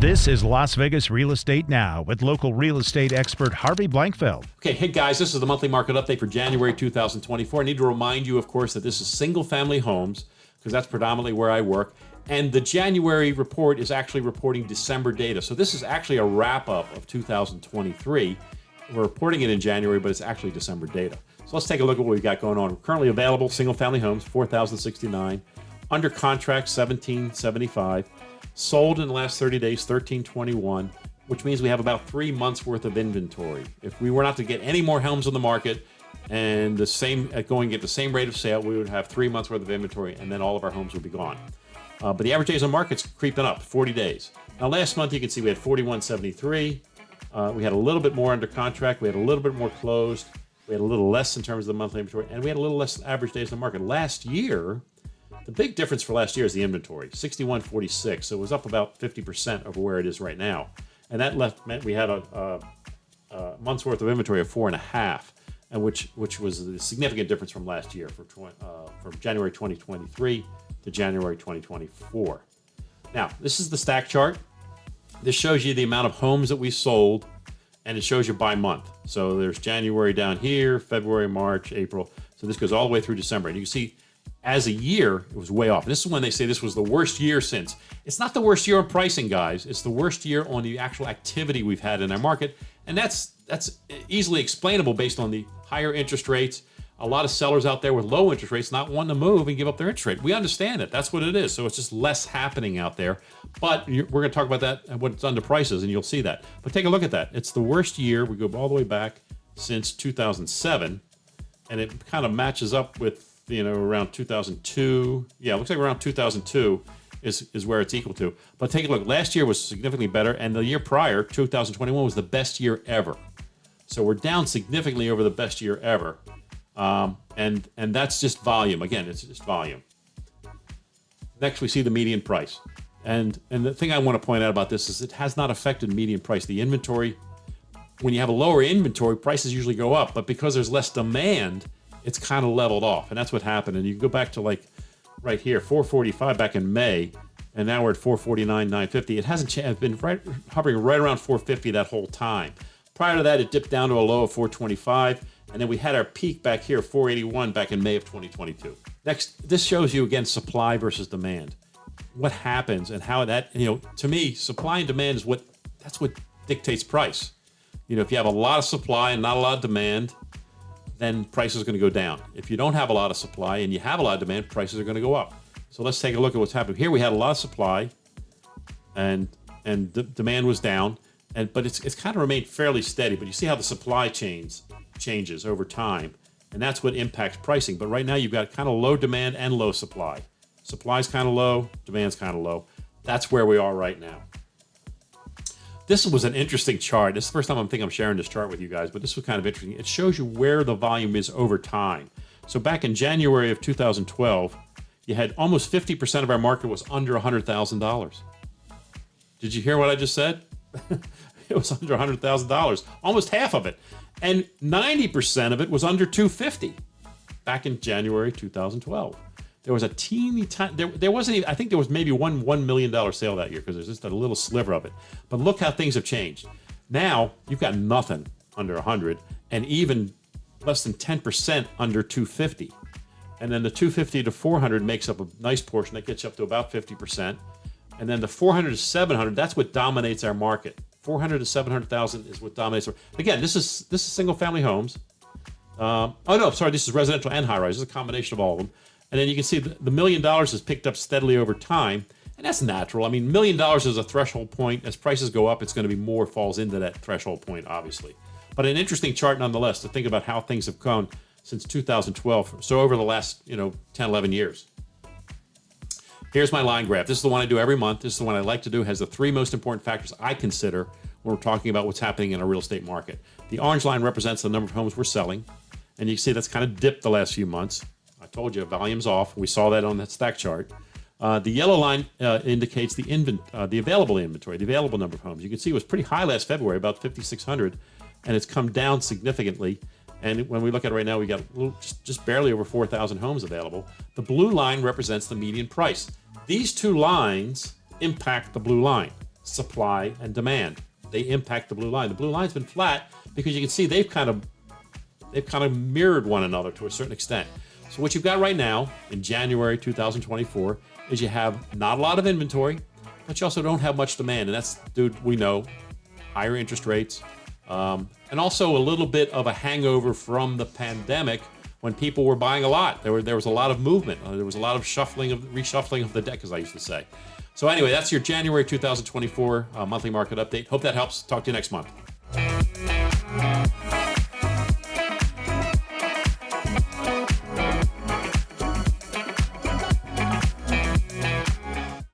This is Las Vegas Real Estate Now with local real estate expert Harvey Blankfeld. Okay, hey guys, this is the monthly market update for January 2024. I need to remind you, of course, that this is single-family homes because that's predominantly where I work. And the January report is actually reporting December data. So this is actually a wrap-up of 2023. We're reporting it in January, but it's actually December data. So let's take a look at what we've got going on. Currently available single-family homes, 4,069. Under contract, 1,775. Sold in the last 30 days, 1,321, which means we have about 3 months worth of inventory. If we were not to get any more homes on the market and the same going at the same rate of sale, we would have 3 months worth of inventory, and then all of our homes would be gone. But the average days on market's creeping up, 40 days. Now, last month you can see we had 4,173. We had a little bit more under contract. We had a little bit more closed. We had a little less in terms of the monthly inventory, and we had a little less average days on the market. Last year, the big difference for last year is the inventory, 6146. So it was up about 50% over where it is right now. And that meant we had a month's worth of inventory of 4.5, and which was a significant difference from last year from January 2023 to January 2024. Now, this is the stack chart. This shows you the amount of homes that we sold, and it shows you by month. So there's January down here, February, March, April. So this goes all the way through December. And you can see as a year, it was way off. And this is when they say this was the worst year since. It's not the worst year on pricing, guys. It's the worst year on the actual activity we've had in our market. And that's easily explainable based on the higher interest rates. A lot of sellers out there with low interest rates not wanting to move and give up their interest rate. We understand it. That's what it is. So it's just less happening out there. But we're going to talk about that and what it's done to prices, and you'll see that. But take a look at that. It's the worst year. We go all the way back since 2007. And it kind of matches up with around 2002. Yeah, it looks like around 2002 is where it's equal to. But take a look. Last year was significantly better, and the year prior, 2021, was the best year ever. So we're down significantly over the best year ever. And that's just volume. Again, it's just volume. Next, we see the median price. And the thing I want to point out about this is it has not affected median price. The inventory, when you have a lower inventory, prices usually go up. But because there's less demand, it's kind of leveled off, and that's what happened. And you can go back to like right here, 445 back in May, and now we're at 449, 950. It hasn't changed. It's been hovering right around 450 that whole time. Prior to that, it dipped down to a low of 425, and then we had our peak back here, 481 back in May of 2022. Next, this shows you again supply versus demand. What happens and how that, to me, supply and demand is what dictates price. If you have a lot of supply and not a lot of demand, then prices are going to go down. If you don't have a lot of supply and you have a lot of demand, prices are going to go up. So let's take a look at what's happening. Here we had a lot of supply, and the demand was down, but it's kind of remained fairly steady. But you see how the supply changes over time, and that's what impacts pricing. But right now you've got kind of low demand and low supply. Supply's kind of low, demand's kind of low. That's where we are right now. This was an interesting chart. This is the first time I'm sharing this chart with you guys, but this was kind of interesting. It shows you where the volume is over time. So back in January of 2012, you had almost 50% of our market was under $100,000. Did you hear what I just said? It was under $100,000, almost half of it. And 90% of it was under $250 back in January 2012. There was a teeny tiny, there wasn't even, I think there was maybe $1 million sale that year because there's just a little sliver of it. But look how things have changed. Now, you've got nothing under 100 and even less than 10% under 250. And then the 250 to 400 makes up a nice portion. That gets you up to about 50%. And then the 400 to 700, that's what dominates our market. 400 to 700,000 is what dominates. Again, this is single family homes. This is residential and high rise. It's a combination of all of them. And then you can see the $1 million has picked up steadily over time, and that's natural. I mean, $1 million is a threshold point. As prices go up, it's going to be more falls into that threshold point, obviously. But an interesting chart nonetheless to think about how things have gone since 2012, so over the last 10, 11 years. Here's my line graph. This is the one I do every month. This is the one I like to do. It has the 3 most important factors I consider when we're talking about what's happening in a real estate market. The orange line represents the number of homes we're selling, and you can see that's kind of dipped the last few months. I told you, volume's off. We saw that on that stack chart. The yellow line indicates the available inventory, the available number of homes. You can see it was pretty high last February, about 5,600, and it's come down significantly. And when we look at it right now, we got just barely over 4,000 homes available. The blue line represents the median price. These two lines impact the blue line. supply and demand. They impact the blue line. The blue line's been flat because you can see they've kind of mirrored one another to a certain extent. So what you've got right now in January 2024 is you have not a lot of inventory, but you also don't have much demand. And that's, dude, we know, higher interest rates, and also a little bit of a hangover from the pandemic when people were buying a lot. There was a lot of movement. There was a lot of reshuffling of the deck, as I used to say. So anyway, that's your January 2024 monthly market update. Hope that helps. Talk to you next month.